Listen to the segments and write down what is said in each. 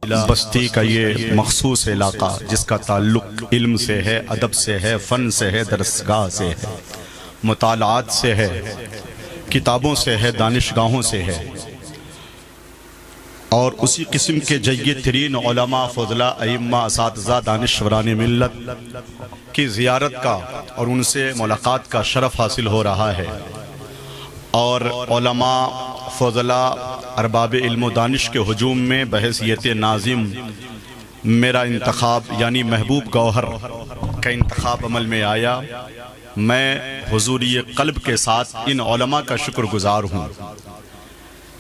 बस्ती का ये मखसूस इलाका जिसका ताल्लुक इल्म से है, अदब से है, फ़न से है, दरसगाह से है, मुतालात से है, किताबों से है, दानिशगाहों से है, और उसी किस्म के जय्यद तरीन उलमा, फज़ला, अइम्मा, असातिज़ा, दानिशवरान मिल्लत की ज़ियारत का और उनसे मुलाकात का शरफ़ हासिल हो रहा है। और उलमा, फज़ला, अरबाब इल्म दानिश के हुजूम में बहैसियत नाज़िम मेरा इंतखाब यानी महबूब गौहर का इंतखाब अमल में आया। मैं हुज़ूरी क़ल्ब के साथ इन उलमा का शुक्रगुज़ार हूँ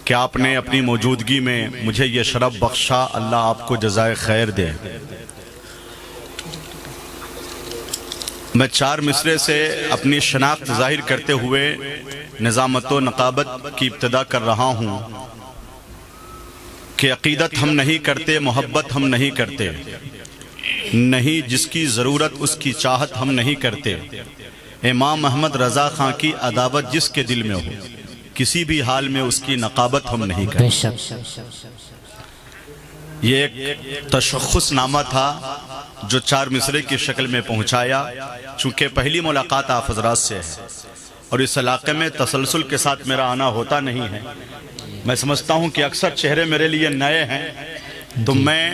कि आपने अपनी मौजूदगी में मुझे ये शरफ़ बख्शा। अल्लाह आपको जज़ाए खैर दे। मैं चार मिसरे से अपनी शनाख्त ज़ाहिर करते हुए निज़ामत व नक़ाबत की इब्तिदा कर रहा हूँ कि अक़ीदत हम नहीं करते, मोहब्बत हम नहीं करते, नहीं जिसकी ज़रूरत उसकी चाहत हम नहीं करते। इमाम अहमद रज़ा ख़ां की अदावत जिसके दिल में हो, किसी भी हाल में उसकी नक़ाबत हम नहीं करते। ये एक तशख़्ख़ुसनामा था जो चार मिसरे की शक्ल में पहुँचाया। चूँकि पहली मुलाकात आप हज़रात से है और इस इलाक़े में तसलसल के साथ मेरा आना होता नहीं है, मैं समझता हूँ कि अक्सर चेहरे मेरे लिए नए हैं, तो मैं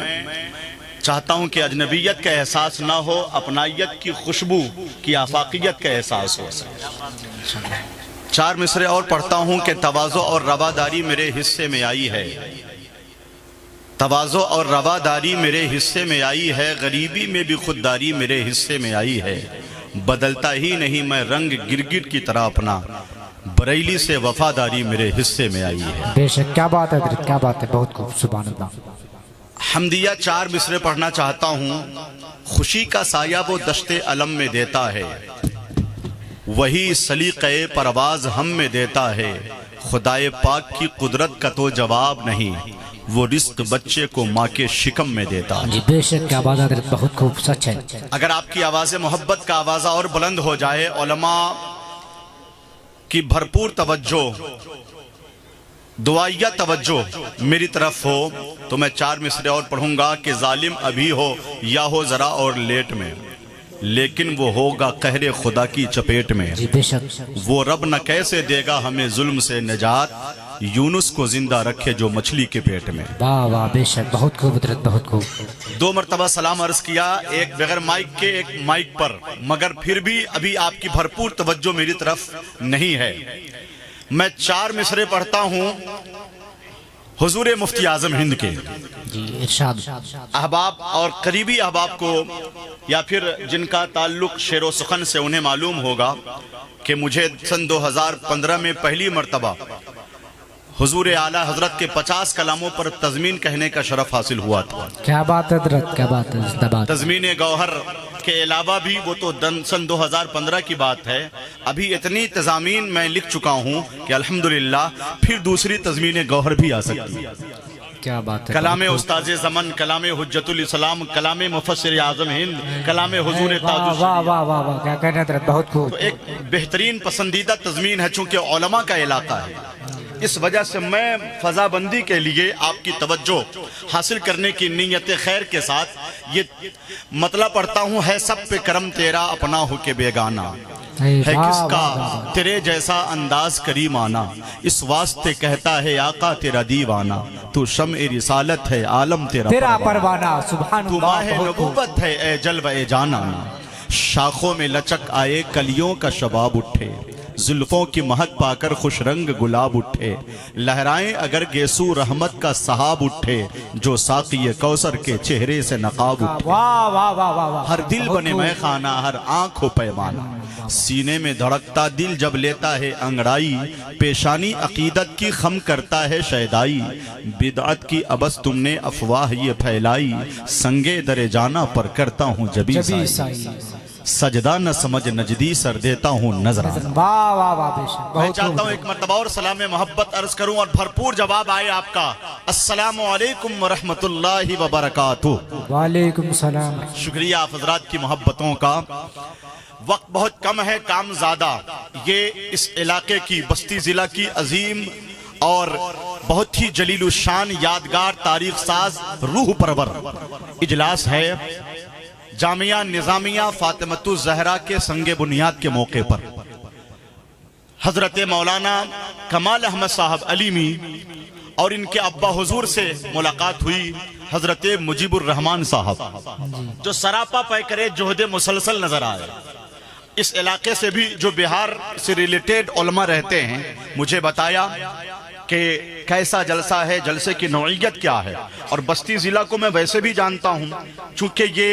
चाहता हूँ कि अजनबियत का एहसास ना हो, अपनाइयत की खुशबू की आफाकियत का एहसास हो। चार मिसरे और पढ़ता हूँ कि तवाज़ो और रवादारी मेरे हिस्से में आई है, तवाज़ो और रवादारी मेरे हिस्से में आई है, गरीबी में भी खुददारी मेरे हिस्से में आई है, बदलता ही नहीं मैं रंग गिरगिट की तरह अपना, बरेली से वफादारी मेरे हिस्से में आई है। बेशक, क्या बात है, क्या बात है, बहुत खूब, सुभान अल्लाह। हमदिया चार मिसरे पढ़ना चाहता हूँ। खुशी का साया वो दश्ते अलम में देता है, वही सलीक़े परवाज़ हम में देता है, खुदाए पाक की कुदरत का तो जवाब नहीं, वो रिस्क बच्चे को माँ के शिकम में देता है। जी बेशक, क्या बात है, बहुत खूब, सच है। अगर आपकी आवाज़ मोहब्बत का आवाज़ा और बुलंद हो जाए, उलमा की भरपूर तवज्जो, दुआया तवज्जो मेरी तरफ हो, तो मैं चार मिसरे और पढ़ूंगा कि जालिम अभी हो या हो जरा और लेट में, लेकिन वो होगा कहरे खुदा की चपेट में। जी बेशक, वो रब न कैसे देगा हमें जुल्म से निजात, यूनुस को जिंदा रखे जो मछली के पेट में। वाह वाह, बेशक, बहुत खूब, बहुत खूब। दो मरतबा सलाम अर्ज किया, एक बगैर माइक के, एक माइक पर, मगर फिर भी अभी आपकी भरपूर तवज्जो मेरी तरफ नहीं है। मैं चार मिसरे पढ़ता हूँ हुजूर मुफ्ती आजम हिंद के अहबाब और करीबी अहबाब को, या फिर जिनका ताल्लुक शेर व सुखन से उन्हें मालूम होगा कि मुझे सन 2015 में पहली मरतबा हुजूर आला हजरत के 50 कलामों पर तज़मीन कहने का शरफ हासिल हुआ था। क्या बात है, क्या बात है। तज़मीन गौहर के अलावा भी वो तो सन 2015 की बात है, अभी इतनी तज़ामीन मैं लिख चुका हूँ कि अल्हम्दुलिल्लाह फिर दूसरी तज़मीन गौहर भी आ सकती है। क्या बात है। कलामे उस्ताज़े ज़मन, कलामे हुज्जतुल इस्लाम, कलामे मुफस्सिर आज़म हिंद, कलामे हुजूर ताजुश। वाह वाह वाह वाह, क्या कहना है, बहुत खूब। तो एक बेहतरीन पसंदीदा तज़मीन है, चूँकि उलमा का इलाका है, इस वजह से मैं फ़ज़ाबंदी के लिए आपकी तवज्जो हासिल करने की नीयत खैर के साथ ये मतलब पढ़ता हूँ। है सब पे करम तेरा, अपना हो के बेगाना, है किसका तेरे जैसा अंदाज करीमाना, इस वास्ते कहता है आका तेरा दीवाना, तू शम्ए रिसालत है आलम तेरा परवाना, सुभान तू माहे नबूवत है ए जल्व ए जाना, शाखों में लचक आए कलियों का शबाब उठे, जुल्फों की महक पाकर खुश रंग गुलाब उठे, लहराएं अगर गेसू रहमत का सहाब उठे, जो साक़ी कौसर के चेहरे से नकाब उठे। वाह वाह वाह वाह, हर दिल बने मैं खाना, हर आँख हो पैमाना, सीने में धड़कता दिल जब लेता है अंगड़ाई, पेशानी अकीदत की खम करता है शैदाई, बिदअत की अबस तुमने अफवाह ये फैलाई, संगे दरे जाना पर करता हूँ जबी साई, सजदा न समझ नजदी सर देता हूँ नजराना। वाह वाह वाह, बेशक। मैं चाहता हूँ एक मरतबा और सलाम मोहब्बत अर्ज करूँ और भरपूर जवाब आए आपका। अस्सलामु अलैकुम व रहमतुल्लाहि व बरकातुहू। वालेकुम सलाम। शुक्रिया आप हज़रात की मोहब्बतों का। वक्त बहुत कम है, काम ज़्यादा। ये इस इलाके की, बस्ती ज़िला की अजीम और बहुत ही जलील शान यादगार तारीख साज रूह परवर इजलास है जामिया निजामिया फातिमतुज ज़हरा के संगे बुनियाद के मौके पर हजरत मौलाना कमाल अहमद साहब अलीमी और इनके अब्बा हुजूर से मुलाकात हुई हजरत मुजीबुर रहमान साहब जो सरापा पैकरे जोहदे मुसलसल नजर आए। इस इलाके से भी जो बिहार से रिलेटेड उलमा रहते हैं मुझे बताया कि कैसा जलसा है, जलसे की नौइयत क्या है। और बस्ती ज़िला को मैं वैसे भी जानता हूँ चूँकि ये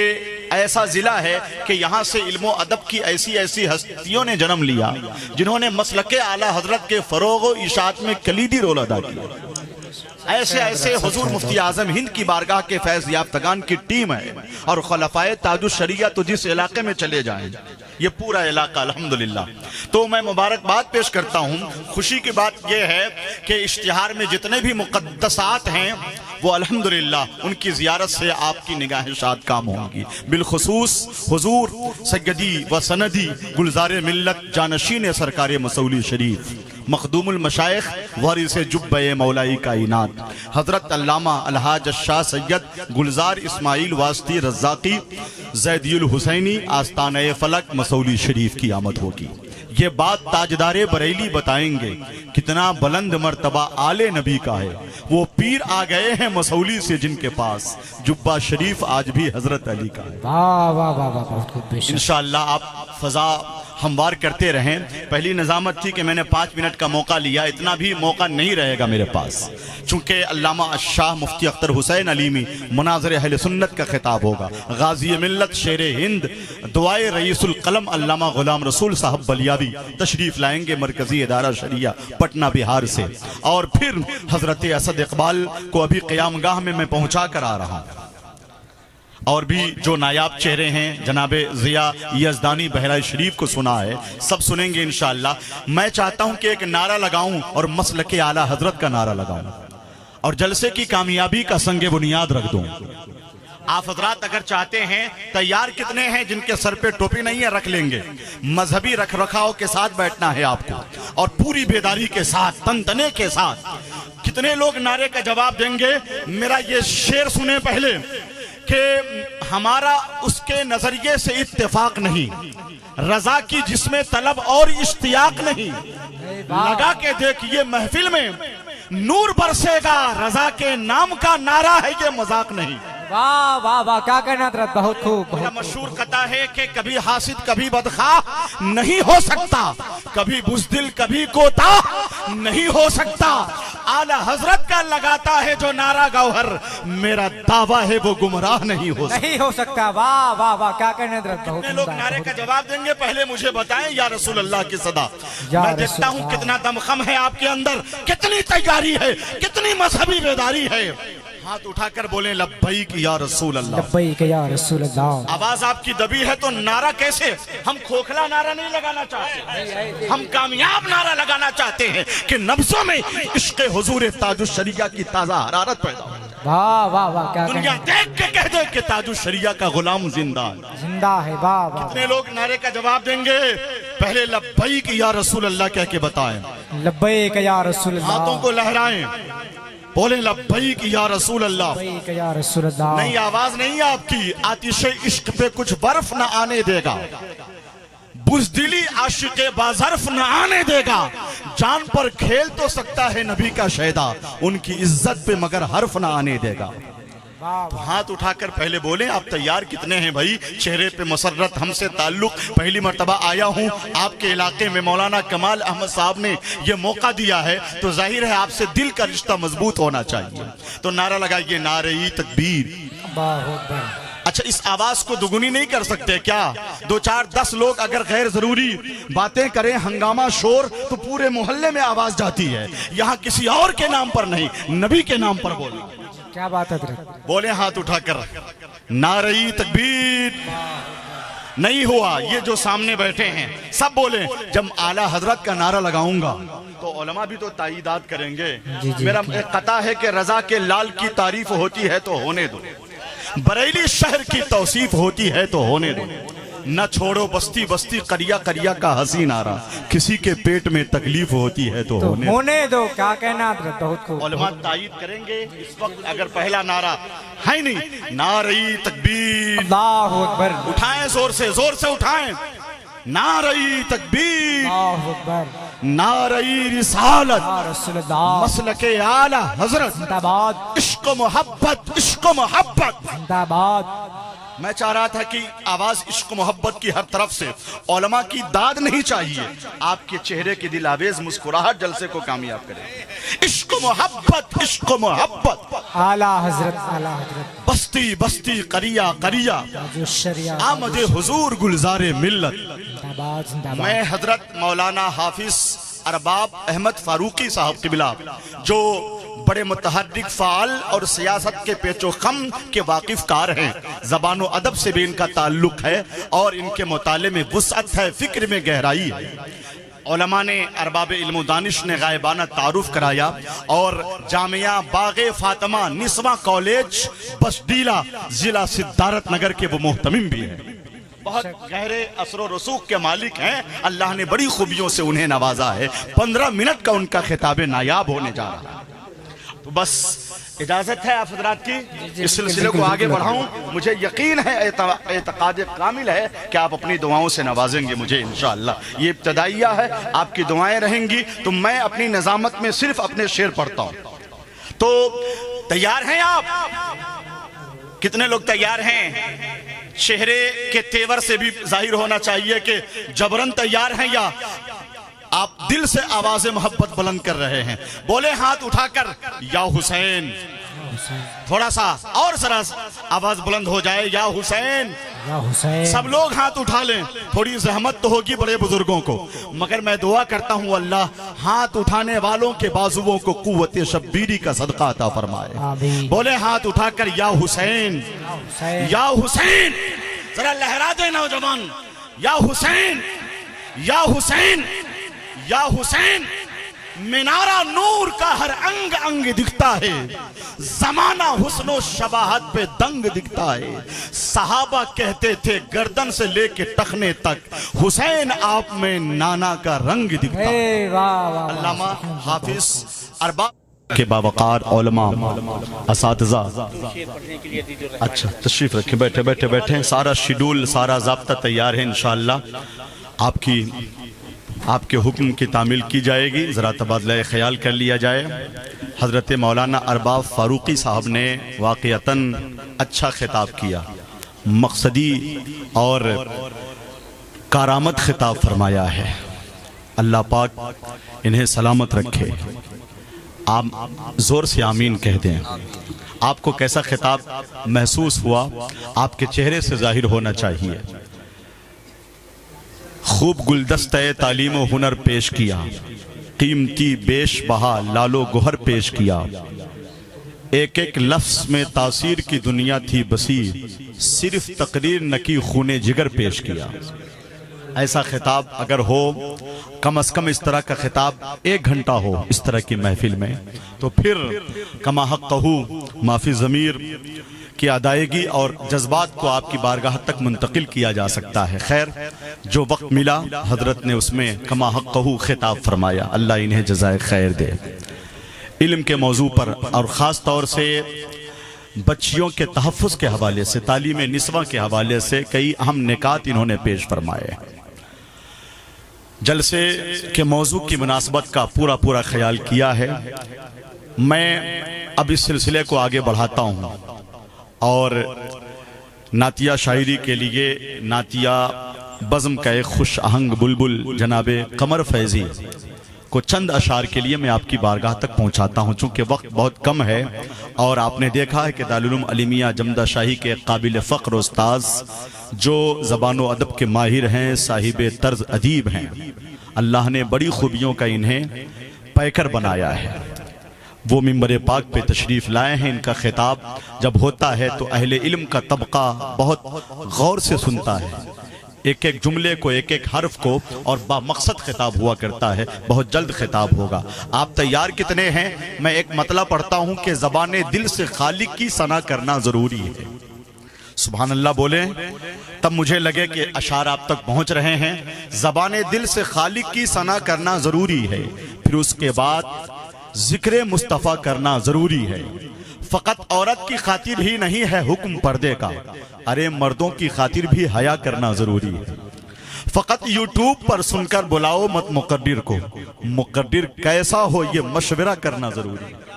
ऐसा ज़िला है कि यहाँ से इल्मो अदब की ऐसी ऐसी हस्तियों ने जन्म लिया जिन्होंने मसलके आला हजरत के फ़रोग़ व इशाअत में कलीदी रोल अदा किया। ऐसे ऐसे हुजूर मुफ्ती आजम हिंद की बारगाह के फैज़ याफ्तगान की टीम है और खलफाए ताजुश शरिया तो जिस इलाके में चले जाएं ये पूरा इलाका अल्हम्दुलिल्लाह। तो मैं मुबारकबाद पेश करता हूँ। खुशी की बात यह है कि इश्तिहार में जितने भी मुक़द्दसात हैं वो अल्हम्दुलिल्लाह उनकी ज़ियारत से आपकी निगाहें शाद काम होंगी। बिलखुसूस हुजूर सैयदी व सनदी गुलज़ार मिल्लत जानशीन सरकार मसौली शरीफ मखदूमुल मशाइख वारिस जुब्बे मौलाई कायनात हजरत अल्लामा अलहाज शाह सैयद गुलजार इस्माइल वास्ती रज़ाक़ी ज़ैदियुल हुसैनी आस्ताने फलक मसौली शरीफ की आमद होगी। ये बात ताजदारे बरेली बताएंगे कितना बुलंद मर्तबा आले नबी का है। वो पीर आ गए हैं मसौली से जिनके पास जुब्बा शरीफ आज भी हजरत अली का है। वाह वाह वाह वाह, बहुत खूब बेशक। इंशाअल्लाह आप फजा हमवार करते रहें। पहली निजामत थी कि मैंने 5 मिनट का मौका लिया, इतना भी मौका नहीं रहेगा मेरे पास चूंकि अल्लामा शाह मुफ्ती अख्तर हुसैन अलीमी मुनाज़िर अहले सुन्नत का खिताब होगा। गाजी मिल्लत शेर हिंद दुआए रईसुल कलम अल्लामा गुलाम रसूल साहब बलियावी तशरीफ लाएंगे मरकजी इदारा शरिया पटना बिहार से। और फिर हजरत असद इकबाल को अभी क़यामगाह में मैं पहुंचा कर आ रहा हूँ। और भी जो नायाब चेहरे हैं जनाबे ज़िया यज़दानी बहराइच शरीफ को सुना है, सब सुनेंगे इंशाअल्लाह। मैं चाहता हूं कि एक नारा लगाऊं और मसलके आला हजरत का नारा लगाऊं और जलसे की कामयाबी का संगे बुनियाद रख दूं। आप हजरात अगर चाहते हैं, तैयार कितने हैं जिनके सर पे टोपी नहीं है, रख लेंगे। मजहबी रख रखाव के साथ बैठना है आपको और पूरी बेदारी के साथ तनतने के साथ। कितने लोग नारे का जवाब देंगे? मेरा ये शेर सुने पहले कि हमारा उसके नजरिए से इत्तेफाक नहीं, रजा की जिसमें तलब और इश्तियाक नहीं। लगा के देखिए महफिल में नूर बरसेगा, रजा के नाम का नारा है ये मजाक नहीं। वाह वाह वाह, क्या कहना हजरत, बहुत खूब। मेरा मशहूर कथा है कि कभी हासिद कभी बदखा नहीं हो सकता, कभी बुज़दिल कभी कोता नहीं हो सकता। आला हजरत का लगाता है जो नारा गौहर, मेरा दावा है वो गुमराह नहीं हो सकता। वाह वाह वाह, क्या कहना हजरत, बहुत कितने लोग नारे का जवाब देंगे? पहले मुझे बताएं या रसूल अल्लाह की सदा। मैं देखता हूँ कितना दमखम है आपके अंदर, कितनी तैयारी है, कितनी मजहबी बेदारी है। हाथ उठाकर बोले लब्बैक या रसूल अल्लाह, लब्बैक या रसूल अल्लाह। आवाज आपकी दबी है तो नारा कैसे? हम खोखला नारा नहीं लगाना चाहते, हम कामयाब नारा लगाना चाहते हैं कि नफ्सों में इश्क़ हुजूर ताजुश शरिया की ताजा हरारत पैदा हो। वाह वाह वाह, क्या दुनिया देख के कह दे कि ताजुश शरिया का गुलाम जिंदा है। वाह वाह, कितने लोग नारे का जवाब देंगे? पहले लब्बैक या रसूल अल्लाह कह के बताएं, लब्बैक या रसूल अल्लाह। हाथों को लहराएं, बोले लब्बैक या रसूल अल्लाह। लब्बैक या रसूल अल्लाह। नहीं, आवाज नहीं आपकी, आतिशे इश्क पे कुछ बर्फ न आने देगा, बुज़दिली आशिक़े बाज़र्फ न आने देगा। जान पर खेल तो सकता है नबी का शैदा, उनकी इज्जत पे मगर हर्फ न आने देगा। तो हाथ उठाकर पहले बोले आप तैयार कितने हैं भाई? चेहरे पे मसर्रत, हमसे ताल्लुक, पहली मर्तबा आया हूँ आपके इलाके में, मौलाना कमाल अहमद साहब ने ये मौका दिया है तो जाहिर है आपसे दिल का रिश्ता मजबूत होना चाहिए। तो नारा लगाइए, नारे तकबीर। अच्छा, इस आवाज को दुगुनी नहीं कर सकते क्या? 2 4 10 लोग अगर गैर जरूरी बातें करें, हंगामा शोर, तो पूरे मोहल्ले में आवाज जाती है। यहाँ किसी और के नाम पर नहीं, नबी के नाम पर बोले। क्या बात है? बोले हाथ उठाकर, नारे तकबीर। नहीं हुआ, ये जो सामने बैठे हैं सब बोले जब आला हजरत का नारा लगाऊंगा तो उलमा भी तो ताईदात करेंगे। मेरा एक कता है कि रजा के लाल की तारीफ होती है तो होने दो, बरेली शहर की तौसीफ होती है तो होने दो। न छोड़ो बस्ती बस्ती करिया करिया का हंसी नारा, किसी के पेट में तकलीफ होती है तो होने दो। क्या कहना हजरत, बहुत खूब। उलमा तायीद करेंगे इस वक्त अगर पहला नारा है नहीं, नारे तकबीर, अल्लाहु अकबर, उठाएं जोर से उठाएं, नारे तकबीर, अल्लाहु अकबर, नारे रिसालत, या रसूलल्लाह, मसलके आला हजरत, जिंदाबाद, इश्क मोहब्बत, इश्क मोहब्बत। जिंदाबाद। मैं चाह रहा था कि आवाज इश्क मोहब्बत की हर तरफ से, उलमा की दाद नहीं चाहिए, आपके चेहरे की दिल आवेज मुस्कुराहट जलसे को कामयाब करे। इश्क मोहब्बत, इश्क मोहब्बत। आला हजरत, आला हजरत, बस्ती बस्ती करिया करिया, जो शरिया, आमदे हुजूर गुलजारे मिल्लत। जिंदाबाद, जिंदाबाद। मैं हजरत मौलाना हाफिज अरबाब अहमद फारूकी साहब किबला, जो बड़े मुतहर्रिक फाल और सियासत के पेचो खम के वाकिफ कार हैं, ज़बान व अदब से भी इनका ताल्लुक है और इनके मुताले में वुसअत है, फिक्र में गहराई है। उलमा ने, अरबाब इल्म दानिश ने गायबाना तारुफ कराया और जामिया बागे फातिमा निस्वा कॉलेज बसडीला जिला सिद्धार्थ नगर के वो मोहतमिम भी हैं, बहुत गहरे असर और रसूख के मालिक हैं। अल्लाह ने बड़ी खूबियों से उन्हें नवाजा है। 15 मिनट का उनका खिताब नायाब होने जा रहा है। तो बस इजाजत है आप हजरात की इस सिलसिले को आगे बढ़ाऊं। मुझे यकीन है, एतकाद कामिल है कि आप अपनी दुआओं से नवाजेंगे मुझे इंशाअल्लाह। ये इब्तदाइया है, आपकी दुआएं रहेंगी तो मैं अपनी निजामत में सिर्फ अपने शेर पढ़ता हूं। तो तैयार हैं आप? कितने लोग तैयार हैं? चेहरे के तेवर से भी जाहिर होना चाहिए कि जबरन तैयार हैं या आप दिल से आवाज़े मोहब्बत बुलंद कर रहे हैं। बोले हाथ उठाकर या हुसैन, थोड़ा सा और जरा आवाज बुलंद हो जाए, या हुसैन, या हुसैन। सब लोग हाथ उठा लें। थोड़ी जहमत तो होगी बड़े बुजुर्गों को, मगर मैं दुआ करता हूँ अल्लाह हाथ उठाने वालों के बाजुओं को कुव्वत शब्बीरी का सदका अता फरमाए। बोले हाथ उठाकर या हुसैन, या हुसैन, जरा लहरा दे नौजवान, या हुसैन, या हुसैन, या हुसैन। मिनारा नूर का हर अंग अंग दिखता है, जमाना हुस्नो शबाहत पे दंग दिखता है। सहाबा कहते थे गर्दन से लेके टखने तक, हुसैन आप में नाना का रंग दिखता है। अल्लामा हाफिज अरबाब के बावकार उलमा असातिज़ा, अच्छा तशरीफ रखें, बैठे बैठे बैठे। सारा शेड्यूल, सारा ज़ाब्ता तैयार है इंशाअल्लाह। आपके हुक्म की तामील की जाएगी। ज़रा तबादला ख्याल कर लिया जाए। हज़रत मौलाना अरबाब फारूकी साहब ने वाक़ियतन अच्छा खिताब किया, मकसदी और कारामद खिताब फरमाया है। अल्लाह पाक इन्हें सलामत रखे। आप ज़ोर से आमीन कह दें। आपको कैसा खिताब महसूस हुआ, आपके चेहरे से जाहिर होना चाहिए। खूब गुलदस्ता तालीम व हुनर पेश किया, कीमती बेश बहा लालो गुहर पेश किया। एक एक लफ्ज में तासीर की दुनिया थी बसी, सिर्फ तकरीर न की खूने जिगर पेश किया। ऐसा खिताब अगर हो, कम अज कम इस तरह का खिताब 1 घंटा हो इस तरह की महफिल में, तो फिर कमा हक कहू माफी ज़मीर की अदायगी और जज्बात को आपकी बारगाह तक मुंतकिल किया जा सकता है। खैर, जो वक्त मिला हजरत ने उसमें कमा हक कहू खिताब फरमाया। अल्लाह इन्हें जज़ाए खैर दे। इल्म के मौजू पर और ख़ास तौर से बच्चियों के तहफ़्फ़ुज़ के हवाले से, तालीम निस्वा के हवाले से कई अहम निकात इन्होंने पेश फरमाए। जलसे के मौजू की मुनासबत का पूरा ख्याल किया है। मैं अब इस सिलसिले को आगे बढ़ाता हूँ और नातिया शायरी के लिए नातिया बज़्म का एक खुश आहंग बुलबुल जनाबे कमर फैज़ी को चंद अशार के लिए मैं आपकी बारगाह तक पहुंचाता हूं। चूंकि वक्त बहुत कम है और आपने देखा है कि दारुल उलूम अलीमिया जमदा शाही के काबिल फ़ख्र उस्ताज़ जो ज़बान व अदब के माहिर हैं, साहिब तर्ज अदीब हैं, अल्लाह ने बड़ी खूबियों का इन्हें पैकर बनाया है। वो मिंबर पाक पे तशरीफ़ लाए हैं। इनका खिताब जब होता है तो अहले इल्म का तबका बहुत गौर से सुनता है, एक एक जुमले को, एक एक हर्फ को, और बामकसद खिताब हुआ करता है। बहुत जल्द खिताब होगा। आप तैयार कितने हैं? मैं एक मतला पढ़ता हूँ कि ज़बान दिल से खालिक की सना करना ज़रूरी है। सुभान अल्लाह बोले, तब मुझे लगे कि अशार आप तक पहुंच रहे हैं। ज़बाने दिल से खालिक की सना करना ज़रूरी है, फिर उसके बाद जिक्र मुस्तफ़ा करना ज़रूरी है। फ़कत औरत की खातिर ही नहीं है हुक्म पर्दे का, अरे मर्दों की खातिर भी हया करना ज़रूरी है। फ़कत यूट्यूब पर सुनकर बुलाओ मत मुक़द्दिर को, मुक़द्दिर कैसा हो ये मशवरा करना ज़रूरी है।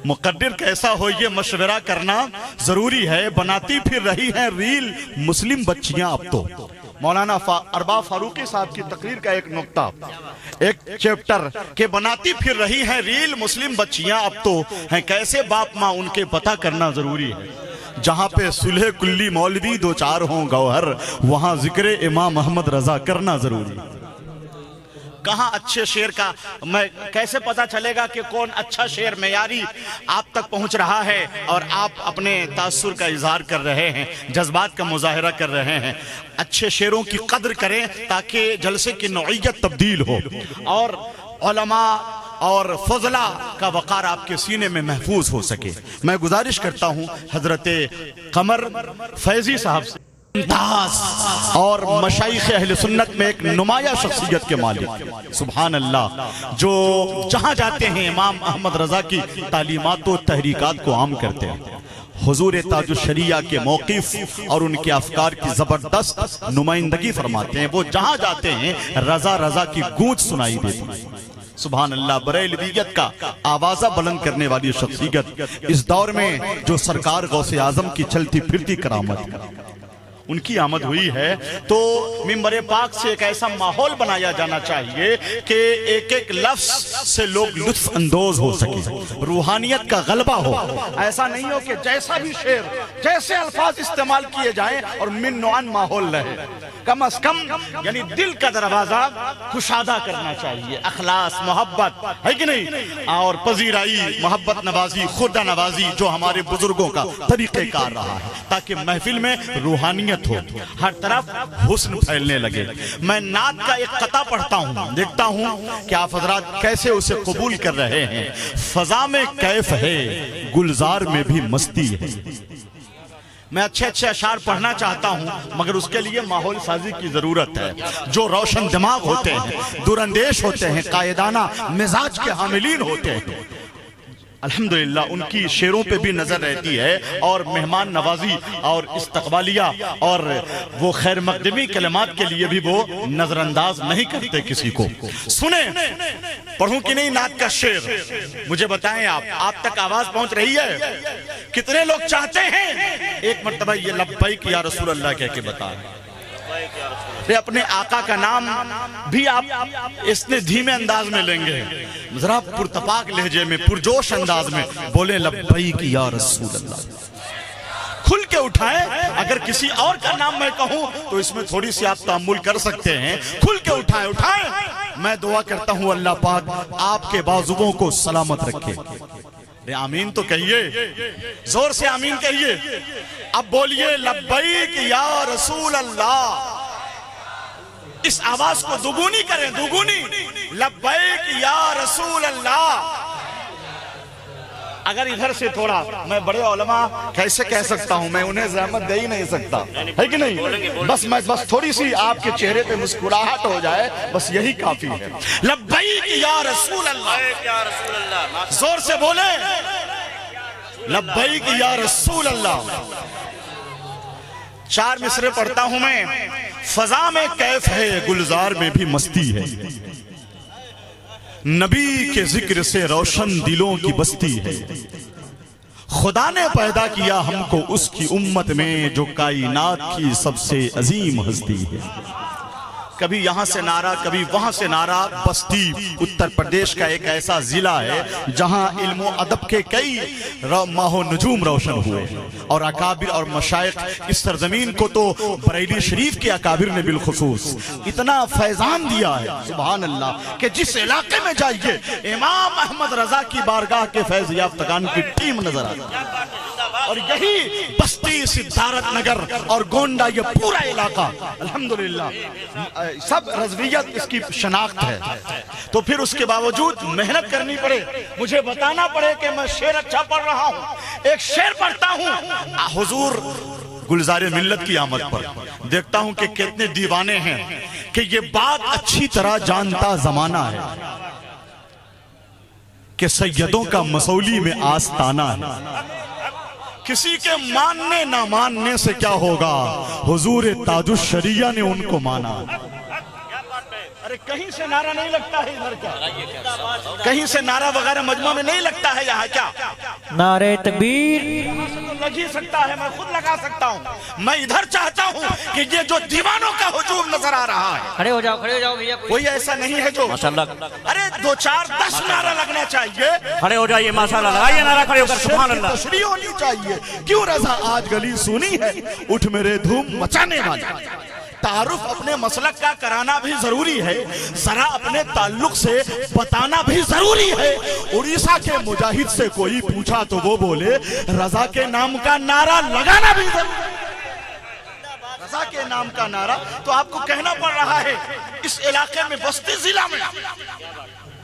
मुक़द्दिर कैसा हो ये मशवरा करना ज़रूरी है। बनाती फिर रही हैं रील मुस्लिम बच्चियां अब तो। मौलाना अरबाब फारूकी साहब की तकरीर का एक नुक्ता, एक चैप्टर के बनाती फिर रही हैं रील मुस्लिम बच्चियां अब तो, हैं कैसे बाप माँ उनके पता करना ज़रूरी है। जहाँ पे सुलह कुल्ली मौलवी दो चार हों गौहर, वहाँ जिक्र इमाम अहमद रजा करना ज़रूरी है। कहाँ अच्छे शेर का मैं कैसे पता चलेगा कि कौन अच्छा शेर मेयारी आप तक पहुंच रहा है और आप अपने तासुर का इजहार कर रहे हैं, जज्बात का मुजाहरा कर रहे हैं। अच्छे शेरों की कद्र करें ताकि जलसे की नौइयत तब्दील हो और उलमा और फजला का वक़ार आपके सीने में महफूज हो सके। मैं गुजारिश करता हूँ हजरत कमर फैजी साहब से, और मशाइख अहले सुन्नत में एक नुमाया शख्सियत के मालिक, सुभान अल्लाह, जो जहां जाते हैं इमाम अहमद रजा की तालीमात और तहरीकात को आम करते हैं। हुजूर ताजुश शरिया के मौक़िफ़ और उनके अफकार की जबरदस्त नुमाइंदगी फरमाते हैं। वो जहां जाते हैं रजा रजा की गूंज सुनाई देती है। सुभान अल्लाह, बरेलवियत का आवाज़ा बुलंद करने वाली शख्सियत इस दौर में जो सरकार गौसे आजम की चलती फिरती करामत है, उनकी आमद हुई है। तो मिंबर पाक से एक ऐसा माहौल बनाया जाना चाहिए कि एक एक लफ्ज से लोग लुत्फ अंदोज हो सके, रूहानियत का गलबा हो। ऐसा नहीं हो कि जैसा भी शेर, जैसे अल्फाज इस्तेमाल किए जाएं और मिन नौआन माहौल रहे। कम अज कम यानी दिल का दरवाजा कुशादा करना चाहिए। अखलास, मोहब्बत है कि नहीं, और पजीराई, मोहब्बत नवाजी, खुदा नवाजी जो हमारे बुजुर्गों का तरीक़ेकार रहा है, ताकि महफिल में रूहानियत हो, हर तरफ हुस्न फैलने लगे। मैं नात का एक कता पढ़ता हूँ, देखता हूँ कि आप हजरात कैसे उसे कबूल कर रहे हैं। फजा में कैफ है, गुलजार में भी मस्ती है। मैं अच्छे अच्छे अशार पढ़ना चाहता हूं, मगर उसके लिए माहौल साजी की जरूरत है। जो रोशन दिमाग होते हैं, दूरंदेश होते हैं, कायदाना मिजाज के हामिलीन होते हैं, अल्हम्दुलिल्लाह उनकी शेरों पे भी नजर रहती है और मेहमान नवाजी और इस्तकबालिया और वो खैर मकदमी कलमात के लिए भी वो नजरअंदाज नहीं करते किसी को। सुने, पढ़ूं कि नहीं नात का शेर, मुझे बताएं आप तक आवाज पहुंच रही है? कितने लोग चाहते हैं एक मर्तबा ये लब्बैक या रसूल अल्लाह कह के बताएं। अपने आका का नाम भी आप इसने धीमे अंदाज में लेंगे, जरा पुरतपाक लहजे में, पुरजोश अंदाज में बोले लब्बैक या रसूल अल्लाह। खुल के उठाएं। अगर किसी और का नाम मैं कहूं तो इसमें थोड़ी सी आप तामुल कर सकते हैं। खुल के उठाएं। मैं दुआ करता हूं अल्लाह पाक आपके बाजुओं को सलामत रखे। आमीन तो कहिए, जोर से आमीन कहिए। अब बोलिए लब्बैक या रसूल अल्लाह। इस आवाज को दुगुनी करें, दुगुनी, लब्बैक या रसूल अल्लाह। अगर इधर से थोड़ा, मैं बड़े उलमा कैसे कह सकता हूं, मैं उन्हें ज़हमत दे ही नहीं सकता, है कि नहीं। बस थोड़ी सी आपके चेहरे पे मुस्कुराहट हो जाए, बस यही काफी है। लब्बैक या रसूल अल्लाह, जोर से बोले लब्बैक या रसूल अल्लाह। 4 मिसरे पढ़ता हूं मैं। फजा में कैफ है, गुलजार में भी मस्ती है। नबी के जिक्र से रोशन दिलों की बस्ती है। खुदा ने पैदा किया हमको उसकी उम्मत में, जो कायनात की सबसे अजीम हस्ती है। कभी यहाँ से नारा, कभी वहाँ से नारा। बस्ती उत्तर प्रदेश का एक ऐसा जिला है जहाँ इल्म अदब के कई माहो नजूम रोशन हुए, और अकाबिर और मशाइख इस सरजमीन को तो बरेली शरीफ के अकाबिर ने बिलखुसूस इतना फैजान दिया है, सुभान अल्लाह, कि जिस इलाके में जाइए इमाम अहमद रजा की बारगाह के फैज याफ्तगान की टीम नजर आती है। और यही बस्ती, सिद्धारथ नगर और गोंडा, ये पूरा इलाका अल्हम्दुलिल्लाह सब रज़वियत इसकी शनाख्त है। तो फिर उसके बावजूद मेहनत करनी पड़े, मुझे बताना पड़े कि मैं शेर अच्छा पढ़ रहा हूँ। एक शेर पढ़ता हूँ, हुजूर गुलजार मिल्लत की आमद पर देखता हूं कि कितने दीवाने हैं कि ये बात अच्छी तरह जानता जमाना है कि सैयदों का मसौली में आस्ताना है। किसी के मानने ना मानने से क्या होगा, हुजूर ताजुश शरिया ने उनको माना। अरे कहीं से नारा नहीं लगता है इधर क्या, कहीं से नारा वगैरह मजमा में नहीं लगता है यहाँ क्या? नारे तकबीर तो लग ही सकता है, मैं खुद लगा सकता हूँ। मैं इधर चाहता हूँ कि ये जो दीवानों का हुजूम नजर आ रहा है, खड़े हो जाओ भैया। कोई ऐसा नहीं है जो माशाल्लाह, अरे 2 4 10 नारा लगना चाहिए। खड़े हो जाइए, माशाल्लाह, लगाइए नारा, खड़े होकर सुभान अल्लाह। तशरीह होनी चाहिए। क्यों रजा आज गली सुनी है, उठ मेरे धूम मचाने वाला। तारुफ अपने मसलक का कराना भी जरूरी है, जरा अपने ताल्लुक से बताना भी जरूरी है। उड़ीसा के मुजाहिद से कोई पूछा तो वो बोले रजा के नाम का नारा लगाना भी जरूरी है। रजा के नाम का नारा तो आपको कहना पड़ रहा है इस इलाके में, बस्ती जिला में।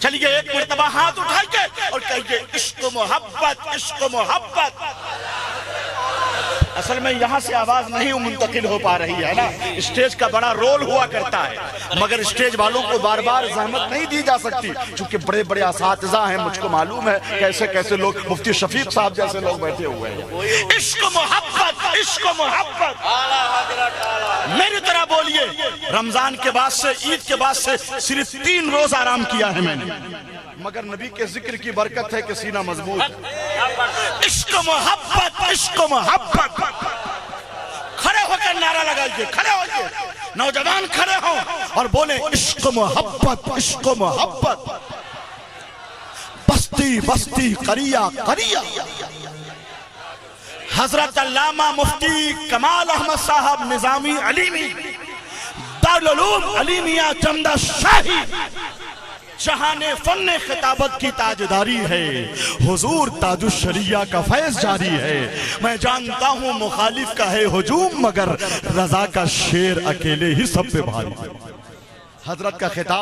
चलिए एक मर्तबा हाथ उठाइए और कहिए इश्क मोहब्बत, इश्क मोहब्बत। असल में यहाँ से आवाज नहीं मुंतकिल हो पा रही है ना, स्टेज का बड़ा रोल हुआ करता है, मगर स्टेज वालों को बार बार जहमत नहीं दी जा सकती, क्योंकि बड़े बड़े असातिज़ा हैं। मुझको मालूम है कैसे कैसे लोग, मुफ्ती शफीक साहब जैसे लोग बैठे हुए हैं। इश्क मोहब्बत, इश्क मोहब्बत। मेरी तरह बोलिए, रमजान के बाद से, ईद के बाद से सिर्फ 3 रोज आराम किया है मैंने, मगर नबी के जिक्र की बरकत है कि सीना मजबूत। इश्क मोहब्बत, इश्क मोहब्बत। खड़े होकर नारा लगाइए, खड़े होइए, नौजवान खड़े हो और बोले इश्क मोहब्बत, इश्क मोहब्बत। बस्ती बस्ती, करिया करिया। हजरत अल्लामा मुफ्ती कमाल अहमद साहब निजामी अलीमी, दारुल उलूम अलीमिया जमदा शाही, जहाने फन्ने खिताबत की ताजदारी है, हुजूर ताजुश शरिया का फैज जारी है। मैं जानता हूँ मुखालिफ का है हुजूम, मगर रजा का शेर अकेले ही सब पे भारी। हजरत का खिताब